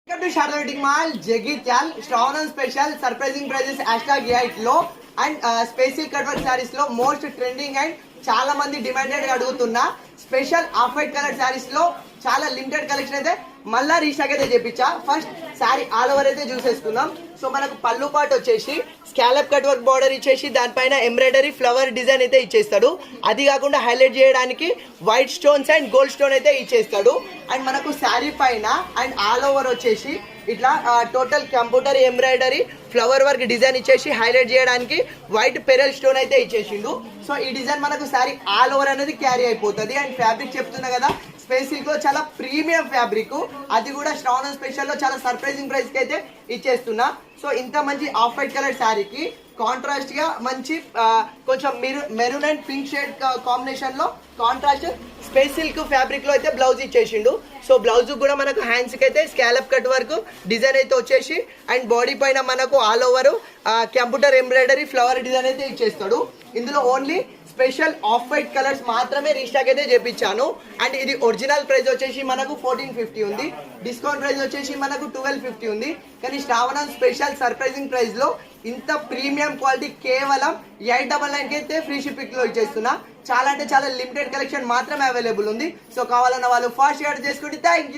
Welcome to Charlotte Mall, Jagithyal, Shravan special surprising prices #8 లో and special cut work saris లో most trending and చాలా మంది demanded అడుగుతున్న special off white colour saris లో చాలా లిమిటెడ్ కలెక్షన్ అయితే మళ్ళా రీస్టాక్ అయితే చేపించా. ఫస్ట్ సారీ ఆల్ ఓవర్ అయితే చూసేసుకుందాం. సో మనకు పళ్ళు పాటు వచ్చేసి స్కాలప్ కట్ వర్క్ బార్డర్ ఇచ్చేసి దానిపైన ఎంబ్రాయిడరీ ఫ్లవర్ డిజైన్ అయితే ఇచ్చేస్తాడు. అది కాకుండా హైలైట్ చేయడానికి white stones and gold stone అయితే ఇచ్చేస్తాడు. అండ్ మనకు శారీ పైన అండ్ ఆల్ ఓవర్ వచ్చేసి ఇట్లా total computer embroidery flower work design ఇచ్చేసి హైలైట్ చేయడానికి వైట్ పెరల్ స్టోన్ అయితే ఇచ్చేసిండు. సో ఈ డిజైన్ మనకు శారీ ఆల్ ఓవర్ అనేది క్యారీ అయిపోతుంది. అండ్ ఫ్యాబ్రిక్ చెప్తున్నా కదా, స్పెసిఫిక్ లో చాలా ప్రీమియం ఫ్యాబ్రిక్, అది కూడా శ్రావణం స్పెషల్ లో చాలా సర్ప్రైజింగ్ ప్రైస్ కి అయితే ఇచ్చేస్తున్నా. సో ఇంత మంచి ఆఫ్ వైట్ కలర్ శారీకి కాంట్రాస్ట్ గా మంచి కొంచెం maroon and pink shade combination లో కాంట్రాస్ట్ స్పేస్ సిల్క్ ఫ్యాబ్రిక్ లో అయితే బ్లౌజ్ ఇచ్చేసిండు. సో బ్లౌజ్ కూడా మనకు హ్యాండ్స్ కి అయితే స్కాలప్ కట్ వర్క్ డిజైన్ అయితే వచ్చేసి అండ్ బాడీ పైన మనకు all over computer embroidery flower design అయితే ఇచ్చేస్తాడు. ఇందులో only special off white colours మాత్రమే రీస్టాక్ అయితే చేపించాను. అండ్ ఇది ఒరిజినల్ ప్రైస్ వచ్చేసి మనకు 1450 ఉంది, డిస్కౌంట్ ప్రైస్ వచ్చేసి మనకు 1250 ఉంది. కానీ శ్రావణం స్పెషల్ సర్ప్రైజింగ్ ప్రైస్ లో ఇంత ప్రీమియం క్వాలిటీ కేవలం 899 కి అయితే ఫ్రీ షిప్పింగ్ లో ఇచ్చేస్తున్నా. చాలా అంటే చాలా లిమిటెడ్ కలెక్షన్ మాత్రమే అవైలబుల్ ఉంది. సో కావాలన్న వాళ్ళు ఫాస్ట్ ఆర్డర్ చేసుకోండి. Thank you.